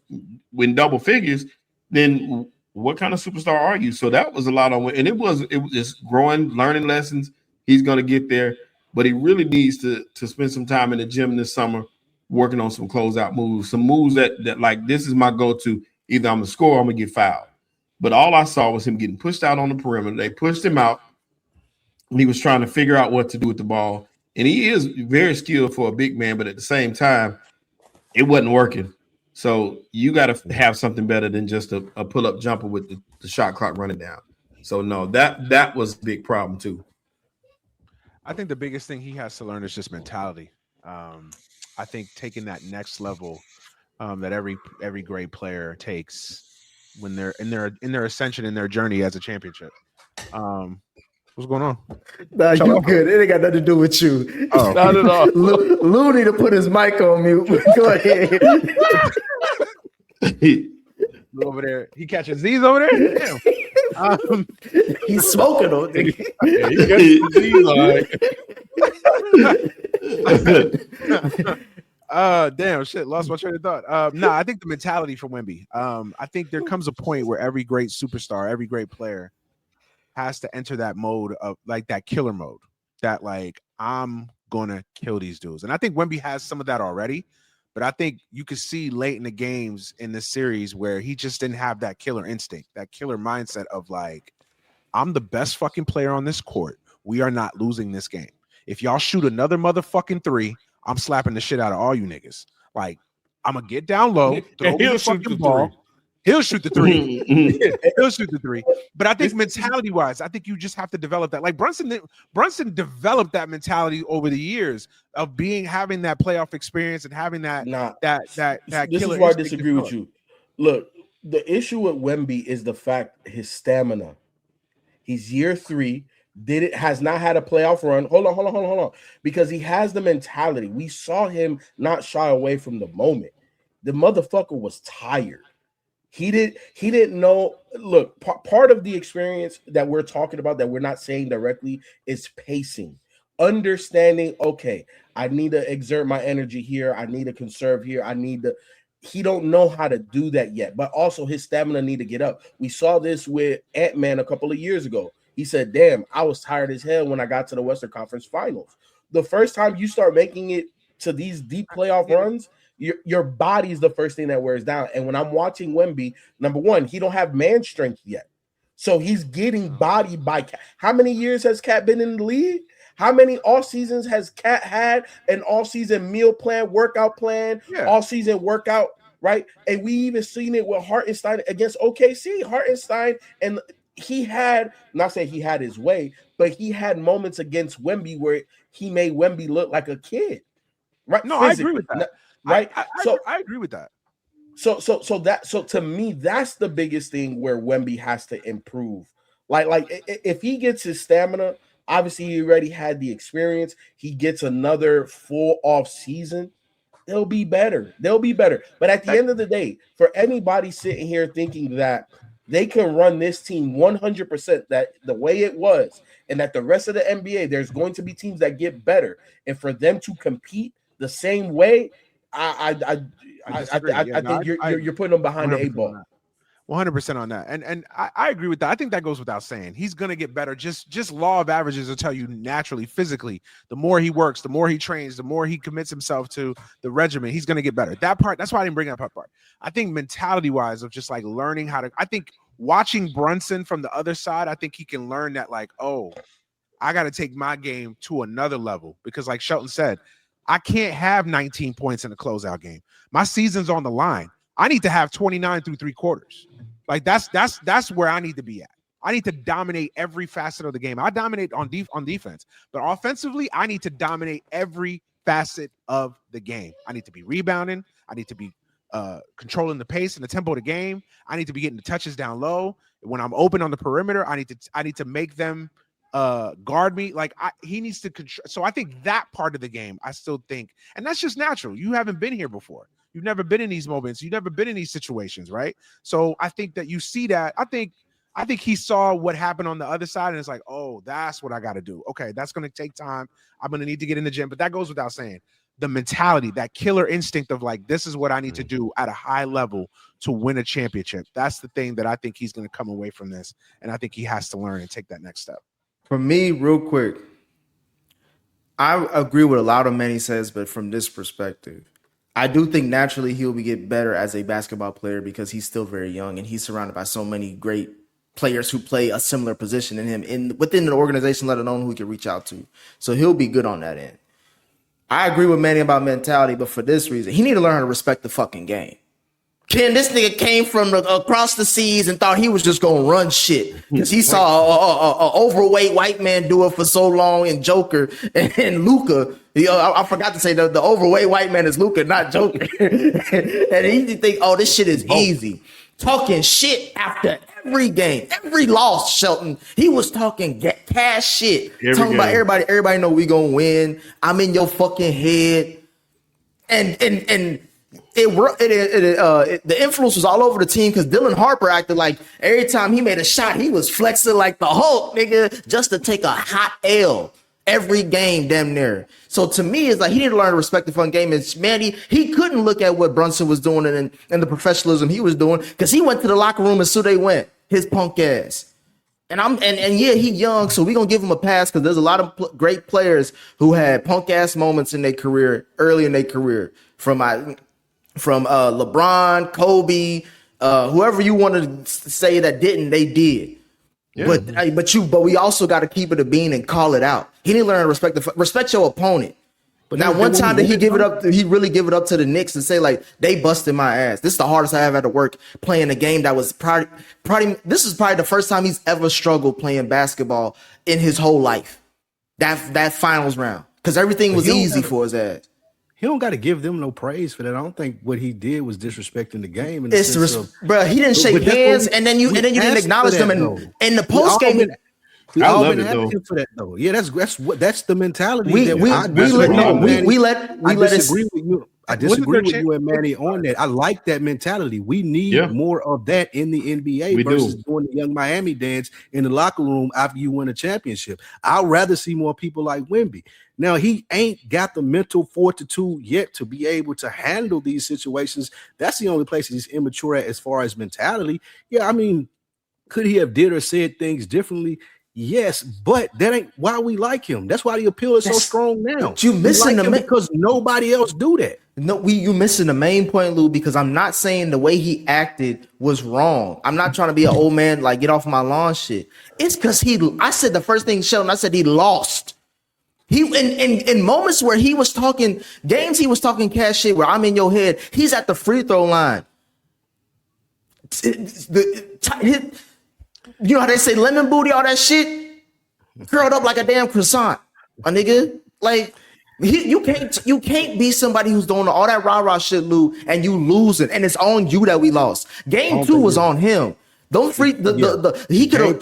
in double figures, then what kind of superstar are you? So that was a lot on, and it was just growing, learning lessons. He's going to get there, but he really needs to spend some time in the gym this summer working on some closeout moves, some moves that like, this is my go-to. Either I'm going to score or I'm going to get fouled. But all I saw was him getting pushed out on the perimeter. They pushed him out, and he was trying to figure out what to do with the ball. And he is very skilled for a big man, but at the same time, it wasn't working. So you got to have something better than just a pull-up jumper with the shot clock running down. So, no, that was a big problem too. I think the biggest thing he has to learn is just mentality. I think taking that next level that every great player takes when they're in their ascension, in their journey as a championship. What's going on? Nah, you good. It ain't got nothing to do with you. Oh. Not at all. Lou need to put his mic on mute. Go ahead. Over there. He catching Z's over there? Damn. He's smoking on yeah, he got Z's on. Damn shit, lost my train of thought. No, I think the mentality for Wemby. I think there comes a point where every great superstar, every great player has to enter that mode of like that killer mode. That like I'm gonna kill these dudes. And I think Wemby has some of that already, but I think you could see late in the games in this series where he just didn't have that killer instinct, that killer mindset of like, I'm the best fucking player on this court. We are not losing this game. If y'all shoot another motherfucking three, I'm slapping the shit out of all you niggas. Like, I'm gonna get down low, throw me the fucking ball. He'll shoot the three. He'll shoot the three. But I think mentality-wise, I think you just have to develop that. Like Brunson developed that mentality over the years of having that playoff experience and having that This is why I disagree with you. Look, the issue with Wemby is the fact his stamina. He's year 3. Has not had a playoff run. Hold on. Because he has the mentality. We saw him not shy away from the moment. The motherfucker was tired. He didn't know. Look, part of the experience that we're talking about that we're not saying directly is pacing. Understanding, okay, I need to exert my energy here. I need to conserve here. He don't know how to do that yet, but also his stamina need to get up. We saw this with Ant-Man a couple of years ago. He said, damn, I was tired as hell when I got to the Western Conference Finals. The first time you start making it to these deep playoff runs, your body is the first thing that wears down. And when I'm watching Wemby, number one, he don't have man strength yet. So he's getting bodied by Cat. How many years has Cat been in the league? How many off seasons has Cat had an off-season meal plan, workout plan, off-season workout, right? And we even seen it with Hartenstein against OKC. Hartenstein, and he had, not saying he had his way, but he had moments against Wemby where he made Wemby look like a kid. Right? No, I agree with that. Right. I agree with that. So to me, that's the biggest thing where Wemby has to improve. Like if he gets his stamina, obviously he already had the experience. He gets another full off season, they'll be better. But at the end of the day, for anybody sitting here thinking that they can run this team 100% that the way it was, and that the rest of the NBA, there's going to be teams that get better, and for them to compete the same way, I think you're putting them behind the 8 ball. 100% on that, and I agree with that. I think that goes without saying. He's gonna get better. Just law of averages will tell you naturally, physically. The more he works, the more he trains, the more he commits himself to the regimen, he's gonna get better. That part. That's why I didn't bring up that part. I think mentality wise of just like learning how to. I think watching Brunson from the other side, I think he can learn that like, oh, I got to take my game to another level because, like Shelton said, I can't have 19 points in a closeout game. My season's on the line. I need to have 29 through 3 quarters. Like that's where I need to be at. I need to dominate every facet of the game. I dominate on defense, but offensively, I need to dominate every facet of the game. I need to be rebounding. I need to be controlling the pace and the tempo of the game. I need to be getting the touches down low. When I'm open on the perimeter, I need to make them guard me. Like he needs to control. So I think that part of the game, I still think, and that's just natural. You haven't been here before. You've never been in these moments. You've never been in these situations, right? So I think that you see that. I think he saw what happened on the other side, and it's like, oh, that's what I got to do. Okay, that's going to take time. I'm going to need to get in the gym, but that goes without saying. The mentality, that killer instinct of like, this is what I need to do at a high level to win a championship. That's the thing that I think he's going to come away from this, and I think he has to learn and take that next step. For me, real quick, I agree with a lot of Manny says, but from this perspective, I do think naturally he'll get better as a basketball player because he's still very young and he's surrounded by so many great players who play a similar position in him within the organization, let alone who he can reach out to. So he'll be good on that end. I agree with Manny about mentality, but for this reason, he need to learn how to respect the fucking game. This nigga came from across the seas and thought he was just gonna run shit because he saw a overweight white man do it for so long in Joker and Luka. I forgot to say the overweight white man is Luka, not Joker. And he think, oh, this shit is easy. Talking shit after every game, every loss, Shelton. He was talking cash shit. Talking about everybody know we gonna win. I'm in your fucking head. And the influence was all over the team because Dylan Harper acted like every time he made a shot, he was flexing like the Hulk, nigga, just to take a hot L. every game, damn near. So to me, it's like he didn't learn to respect the fun game. And man, he couldn't look at what Brunson was doing and the professionalism he was doing because he went to the locker room as soon as they went. His punk ass. And yeah, he young, so we gonna give him a pass because there's a lot of great players who had punk ass moments in their career, early in their career, from LeBron, Kobe, whoever you want to say that didn't, they did. Yeah. But we also got to keep it a bean and call it out. He didn't learn to respect your opponent. But now, one time did he give it up? He really give it up to the Knicks and say like they busted my ass. This is the hardest I ever had to work playing a game that was probably. This is probably the first time he's ever struggled playing basketball in his whole life. That finals round because everything was easy for his ass. He don't got to give them no praise for that. I don't think what he did was disrespecting the game. Bro, he didn't shake hands, and then you didn't acknowledge them in the post game. I love it though. For that though. Yeah, that's the mentality. I disagree with you and Manny on that. I like that mentality. We need more of that in the NBA versus doing the young Miami dance in the locker room after you win a championship. I'd rather see more people like Wemby. Now, he ain't got the mental fortitude yet to be able to handle these situations. That's the only place he's immature at as far as mentality. Yeah, I mean, could he have did or said things differently? Yes, but that ain't why we like him. That's why the appeal is so strong now. You missing him because nobody else do that. No, you missing the main point, Lou, because I'm not saying the way he acted was wrong. I'm not trying to be an old man, like get off my lawn shit. It's because I said the first thing, Sheldon, I said he lost. He in moments where he was talking games, he was talking cash shit where I'm in your head. He's at the free throw line. You know how they say lemon booty, all that shit, curled up like a damn croissant, a nigga. Like you can't be somebody who's doing all that rah-rah shit, Lou, and you losing, and it's on you that we lost. Game 2 was on him. Don't freak he could have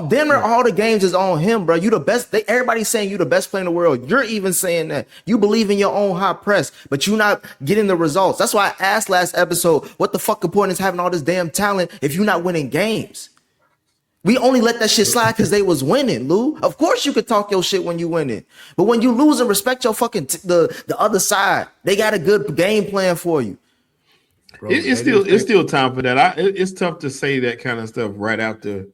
Denver. All the games is on him, bro. You the best. Everybody's saying you the best player in the world. You're even saying that you believe in your own high press, but you're not getting the results. That's why I asked last episode, what the fucking point is having all this damn talent if you're not winning games? We only let that shit slide because they was winning, Lou. Of course you could talk your shit when you winning, but when you lose and respect your fucking the other side, they got a good game plan for you. Bro, it's still time for that. It's tough to say that kind of stuff right after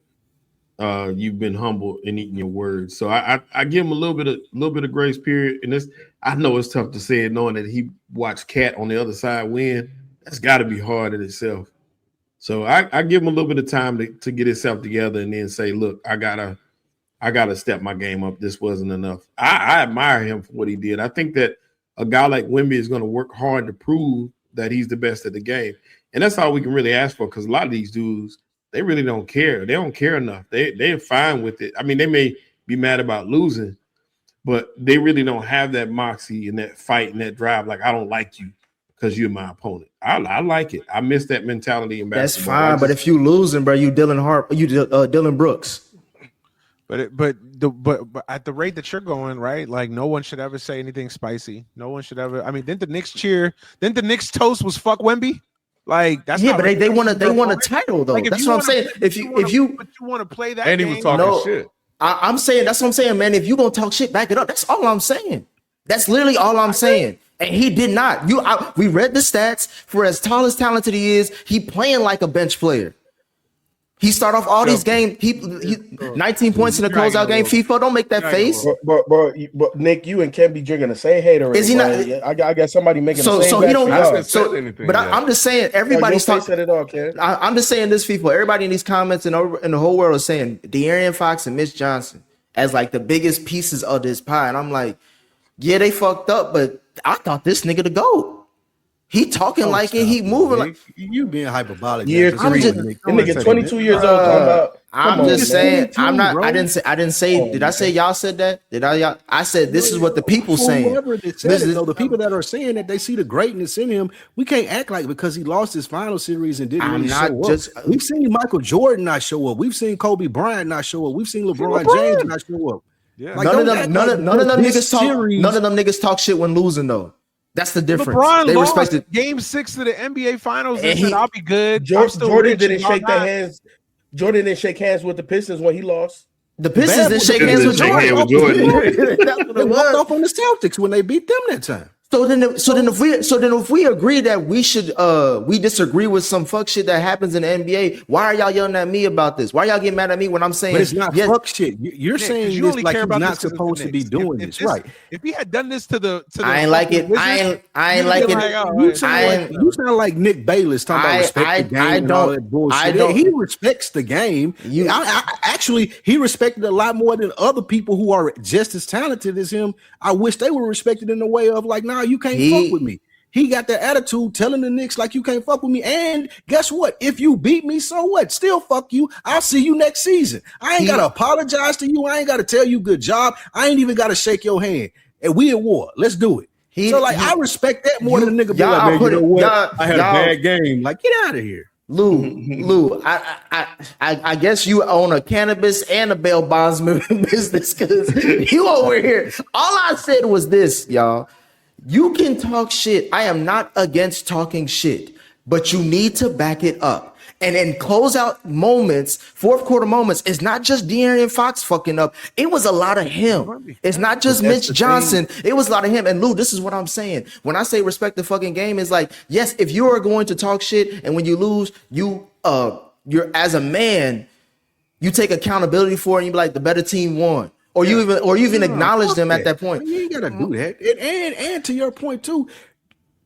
you've been humble and eating your words. So I give him a little bit of grace period. And I know it's tough to say it knowing that he watched Cat on the other side win. That's got to be hard in itself. So I give him a little bit of time to get himself together and then say, look, I gotta step my game up. This wasn't enough. I admire him for what he did. I think that a guy like Wemby is going to work hard to prove that he's the best at the game. And that's all we can really ask for, because a lot of these dudes, they really don't care. They don't care enough. They're fine with it. I mean, they may be mad about losing, but they really don't have that moxie and that fight and that drive. Like, I don't like you because you're my opponent. I like it. I miss that mentality in basketball. That's fine, but if you losing, bro, you Dylan Brooks. But at the rate that you're going, right? Like, no one should ever say anything spicy. No one should ever. I mean, didn't the Knicks cheer? Didn't the Knicks toast was fuck Wemby? Like, that's but they want a title though. Like, that's what I'm saying. If you want to play that, and he was talking shit. I'm saying that's what I'm saying, man. If you gonna talk shit, back it up. That's all I'm saying. That's literally all I'm saying. And he did not. We read the stats. For as tall as talented he is, he playing like a bench player. He start off all these games. He 19 points in the closeout game. FIFA, don't make that face. But Nick, you and Ken be drinking the same hater. Is he not? I got somebody making the same. So he don't. But I'm just saying, everybody's talking. I'm just saying this, FIFA. Everybody in these comments and the whole world is saying De'Aaron Fox and Mitch Johnson as like the biggest pieces of this pie, and I'm like, yeah, they fucked up, but I thought this nigga the GOAT. He talking like it. He moving like you being hyperbolic. Year 3, nigga, 22 years old. Talking about. I'm just saying. I'm not. Bro. I didn't say. Did I say y'all said that? Did I? I said this is what the people saying. The people that are saying that they see the greatness in him. We can't act like because he lost his final series and didn't really show up. We've seen Michael Jordan not show up. We've seen Kobe Bryant not show up. We've seen LeBron James not show up. Yeah. Like, none of them niggas talk shit when losing though. That's the difference. LeBron they respected Game 6 of the NBA Finals and said, "I'll be good." Jordan didn't shake their hands. Jordan didn't shake hands with the Pistons when he lost. The Pistons didn't shake hands with Shake hands Jordan. with Jordan. That's what They it walked was. off on the Celtics when they beat them that time. So then if we agree that we should we disagree with some fuck shit that happens in the NBA, why are y'all yelling at me about this? Why y'all getting mad at me when I'm saying But it's not yes, fuck shit. You're Nick, 'cause saying you this only like care he's about not this 'cause it's the supposed to be Knicks. doing If this, this- right? If he had done this to the I ain't like it. Wizards, I ain't you'd like be it. like, all You right. sound like Nick Bayless talking about respect the game and all that bullshit. He respects the game. Actually, he respected a lot more than other people who are just as talented as him. I wish they were respected in the way of like, nah, you can't fuck with me. He got that attitude telling the Knicks like you can't fuck with me. And guess what? If you beat me, so what? Still fuck you. I'll see you next season. I ain't got to apologize to you. I ain't got to tell you good job. I ain't even got to shake your hand. And we at war. Let's do it. I respect that more than a nigga be like, man, you know what? I had a bad game. Like, get out of here. Lou, I guess you own a cannabis and a bail bondsman business because you over here. All I said was this, y'all. You can talk shit. I am not against talking shit, but you need to back it up. And in closeout moments, fourth quarter moments, it's not just De'Aaron Fox fucking up. It was a lot of him. It's not just Mitch Johnson. It was a lot of him. And Lou, this is what I'm saying. When I say respect the fucking game, is like, yes, if you are going to talk shit and when you lose, you're as a man, you take accountability for it and you be like, the better team won. Or you even acknowledge them at that point. You ain't gotta do that. And to your point too,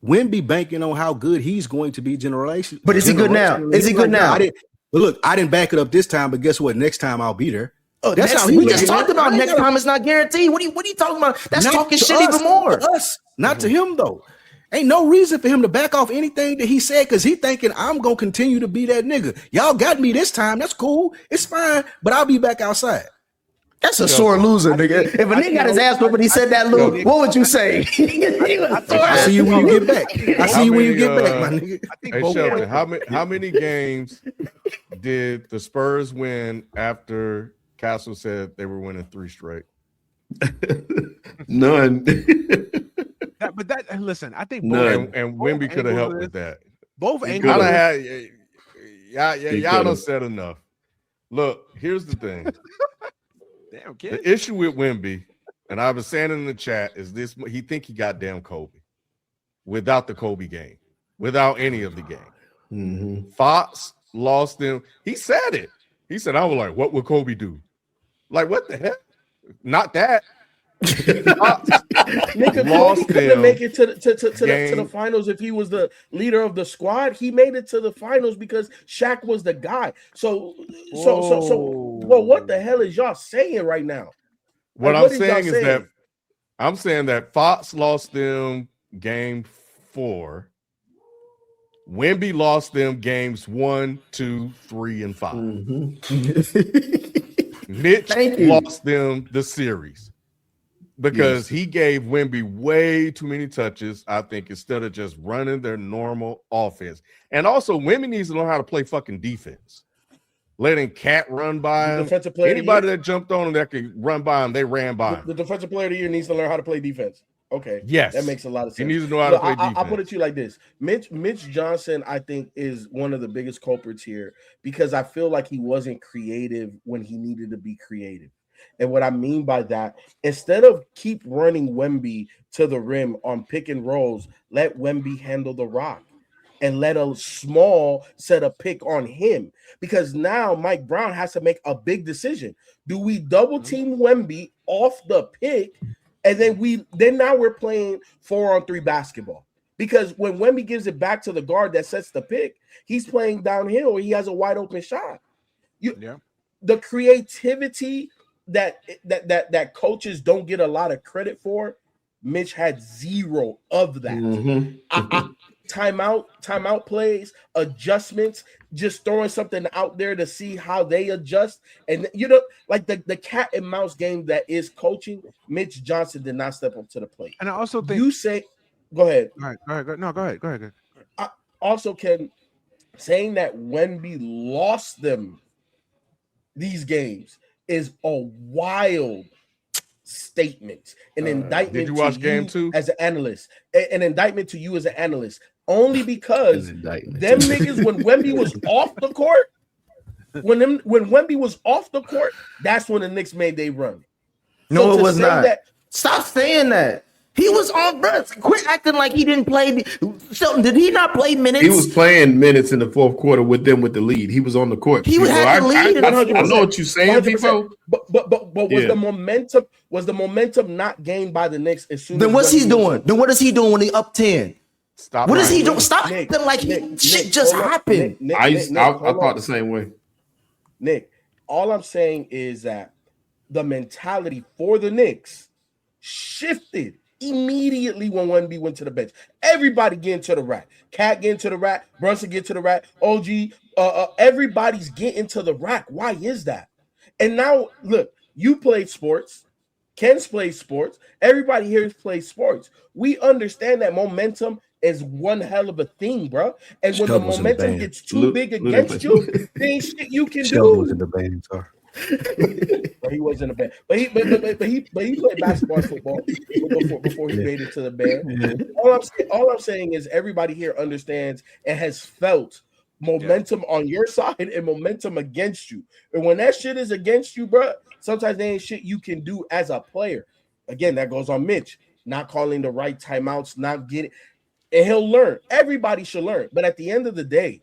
Wemby banking on how good he's going to be generation. But is he good now? Is he good now? I didn't back it up this time, but guess what? Next time I'll beat her. Oh, that's how we just talked about. Next time it's not guaranteed. What are you talking about? That's talking shit even more. To us, not to him though. Ain't no reason for him to back off anything that he said because he thinking I'm gonna continue to be that nigga. Y'all got me this time. That's cool. It's fine, but I'll be back outside. That's a sore loser, nigga. If a nigga got his ass whooped when he said that, Lou, what would you say? I see you when you get back. I see you when you get back, my nigga. Hey, Shelton, how many games did the Spurs win after Castle said they were winning 3 straight? None. Listen, I think None. And Wemby could have helped with that. Both angles. Y'all Y'all done said enough. Look, here's the thing. Damn, kid. The issue with Wemby, and I was saying in the chat, is this: he think he got damn Kobe without the Kobe game, without any of the game. Mm-hmm. Fox lost them. He said it. He said, "I was like, what would Kobe do? Like, what the heck? Not that." Nigga, Kobe couldn't make it to the finals if he was the leader of the squad. He made it to the finals because Shaq was the guy. So well, what the hell is y'all saying right now? What I'm saying is that I'm saying that Fox lost them game 4. Wemby lost them games 1, 2, 3, and 5. Mm-hmm. Mitch lost them the series. Because he gave Wemby way too many touches, I think, instead of just running their normal offense. And also, Wemby needs to learn how to play fucking defense. Letting Cat run by him. Anybody that jumped on him that could run by him, they ran by him. The defensive player of the year needs to learn how to play defense. Okay. Yes. That makes a lot of sense. He needs to know how to play defense. I'll put it to you like this. Mitch Johnson, I think, is one of the biggest culprits here because I feel like he wasn't creative when he needed to be creative. And what I mean by that, instead of keep running Wemby to the rim on pick and rolls, let Wemby handle the rock and let a small set a pick on him. Because now Mike Brown has to make a big decision. Do we double team Wemby off the pick? And then now we're playing 4-on-3 basketball. Because when Wemby gives it back to the guard that sets the pick, he's playing downhill. He has a wide open shot. The creativity that coaches don't get a lot of credit for, Mitch had zero of that. Mm-hmm. Timeout plays, adjustments, just throwing something out there to see how they adjust. And like the cat and mouse game that is coaching, Mitch Johnson did not step up to the plate. And I also think go ahead. All right, go ahead. I also saying that Wemby lost them these games is a wild statement, an indictment. Did you watch game 2 as an analyst? An indictment to you as an analyst, only because them niggas when Wemby was off the court, when Wemby was off the court, that's when the Knicks made they run. No, So it was not. That, stop saying that. He was on, bro. Quit acting like he didn't play. Shelton, did he not play minutes? He was playing minutes in the fourth quarter with them with the lead. He was on the court. He had the lead. I know what you're saying, FIFO. But was the momentum not gained by the Knicks as soon? Then what's he doing? Then what is he doing when he up 10? Stop. What is he doing? Stop acting like shit just happened. I thought the same way. Nick, all I'm saying is that the mentality for the Knicks shifted immediately when Wemby went to the bench. Everybody getting to the rack. Cat getting to the rack. Brunson get to the rack. OG, everybody's getting to the rack. Why is that? And now, look, you played sports. Ken's played sports. Everybody here plays sports. We understand that momentum is one hell of a thing, bro. And when the momentum gets too big against you, there ain't shit you can do. Was in the band, sorry. But he wasn't a band. But he played basketball and football before he made it to the band. All I'm saying is everybody here understands and has felt momentum on your side and momentum against you. And when that shit is against you, bro, sometimes there ain't shit you can do as a player. Again, that goes on Mitch, not calling the right timeouts, not getting, and he'll learn. Everybody should learn. But at the end of the day,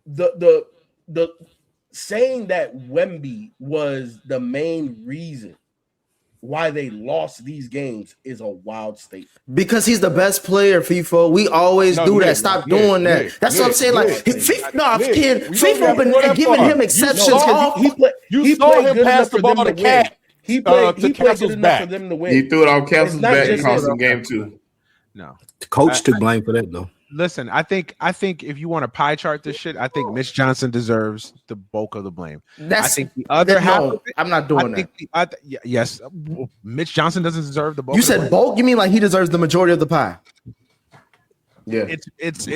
the saying that Wemby was the main reason why they lost these games is a wild statement. Because he's the best player, FIFO. We always do that. Stop doing that. That's what I'm saying. FIFA been giving him exceptions. He saw him pass the ball to Cat. He played good enough for them to win. He threw it on Castle's back and cost him game 2. No, The coach took blame for that, though. Listen, I think if you want to pie chart this shit, I think Mitch Johnson deserves the bulk of the blame. I think the other half. No, I'm not doing that. Yes, Mitch Johnson doesn't deserve the bulk. You said bulk. You mean like he deserves the majority of the pie? Yeah, it's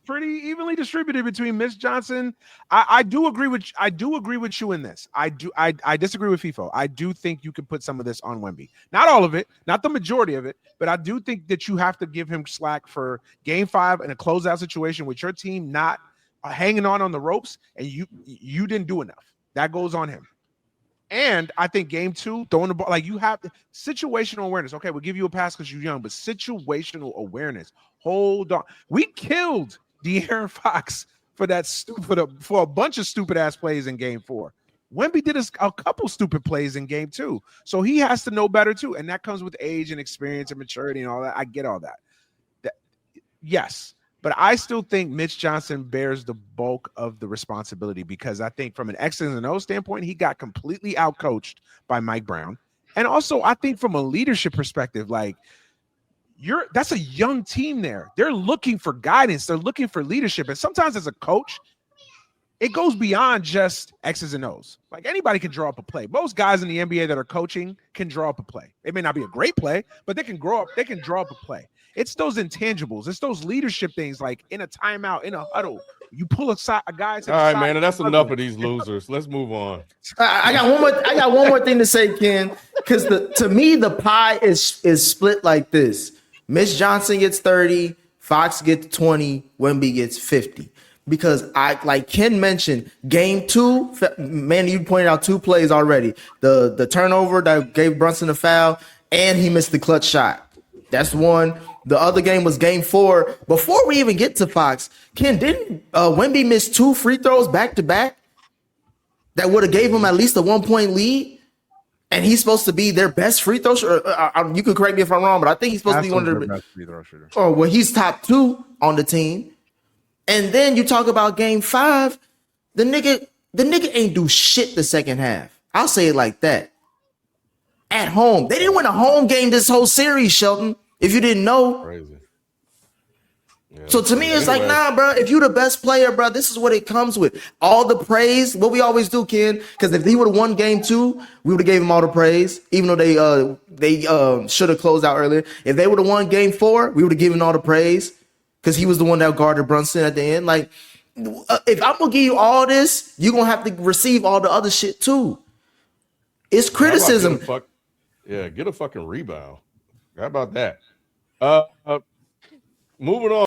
pretty evenly distributed between Mitch Johnson. I do agree with you in this. I disagree with FIFO. I do think you can put some of this on Wemby. Not all of it, not the majority of it, but I do think that you have to give him slack for Game 5 in a closeout situation with your team not hanging on the ropes, and you didn't do enough. That goes on him. And I think Game 2, throwing the ball, like you have situational awareness. Okay, we'll give you a pass because you're young, but situational awareness. Hold on. We killed De'Aaron Fox for a bunch of stupid ass plays in Game 4. Wemby did a couple stupid plays in Game 2. So he has to know better too. And that comes with age and experience and maturity and all that. I get all that. Yes. But I still think Mitch Johnson bears the bulk of the responsibility because I think from an X's and O's standpoint, he got completely outcoached by Mike Brown. And also, I think from a leadership perspective, like that's a young team there. They're looking for guidance. They're looking for leadership. And sometimes as a coach, it goes beyond just X's and O's. Like anybody can draw up a play. Most guys in the NBA that are coaching can draw up a play. It may not be a great play, but they can draw up a play. It's those intangibles. It's those leadership things like in a timeout, in a huddle. You pull a guy to the all right, side, man. That's enough of these losers. Let's move on. I got one more thing to say, Ken, because to me the pie is split like this. Mitch Johnson gets 30, Fox gets 20, Wemby gets 50. Because like Ken mentioned, Game 2, man, you pointed out 2 plays already. The turnover that gave Brunson a foul, and he missed the clutch shot. That's one. The other game was Game 4. Before we even get to Fox, Ken, didn't Wemby miss 2 free throws back to back that would have gave him at least a 1-point lead? And he's supposed to be their best free throw shooter. You can correct me if I'm wrong, but I think he's supposed to be one of their best free throw shooters. Oh, well, he's top 2 on the team. And then you talk about Game 5, the nigga ain't do shit the second half. I'll say it like that. At home. They didn't win a home game this whole series, Shelton, if you didn't know. Crazy. Yeah, so to me, it's like, nah, bro, if you the best player, bro, this is what it comes with. All the praise, what we always do, Ken, because if he would have won Game 2, we would have gave him all the praise, even though they should have closed out earlier. If they would have won Game 4, we would have given all the praise because he was the one that guarded Brunson at the end. Like, if I'm going to give you all this, you're going to have to receive all the other shit too. It's criticism. Get a fucking rebound. How about that? Moving on.